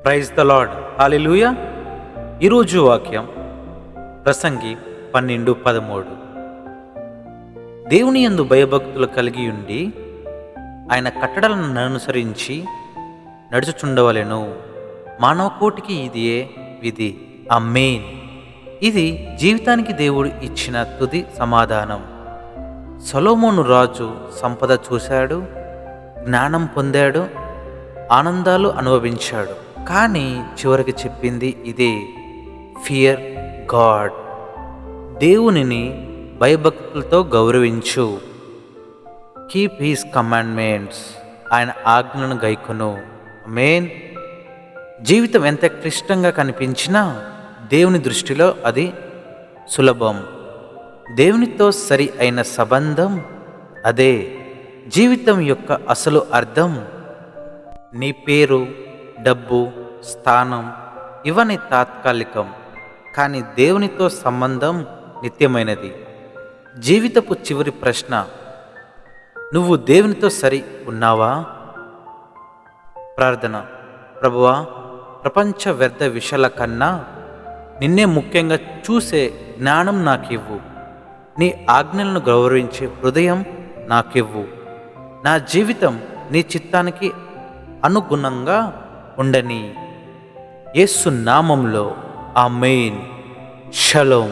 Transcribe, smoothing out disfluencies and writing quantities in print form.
Praise the lord. హల్లెలూయా. ఈరోజు వాక్యం ప్రసంగి 12:13. దేవుని యందు భయభక్తులు కలిగి ఉండి ఆయన కట్టడలను అనుసరించి నడుచుచుండవలెను. మానవకోటికి ఇదియే విధి. ఆమేన్. ఇది జీవితానికి దేవుడు ఇచ్చిన తుది సమాధానం. సొలొమోను రాజు సంపద చూశాడు, జ్ఞానం పొందాడు, ఆనందాలు అనుభవించాడు. కానీ చివరికి చెప్పింది ఇదే: ఫియర్ గాడ్. దేవునిని భయభక్తులతో గౌరవించు. Keep his commandments. ఆయన ఆజ్ఞలను గైకొను. ఆమేన్. జీవితం ఎంత క్లిష్టంగా కనిపించినా దేవుని దృష్టిలో అది సులభం. దేవునితో సరి అయిన సంబంధం అదే జీవితం యొక్క అసలు అర్థం. నీ పేరు, డబ్బు, స్థానం ఇవన్నీ తాత్కాలికం, కానీ దేవునితో సంబంధం నిత్యమైనది. జీవితపు చివరి ప్రశ్న: నువ్వు దేవునితో సరి ఉన్నావా? ప్రార్థన. ప్రభువా, ప్రపంచ వ్యర్థ విషయాల కన్నా నిన్నే ముఖ్యంగా చూసే జ్ఞానం నాకివ్వు. నీ ఆజ్ఞలను గౌరవించే హృదయం నాకివ్వు. నా జీవితం నీ చిత్తానికి అనుగుణంగా ఉండని. యేసు నామములో ఆమేన్. షలోం.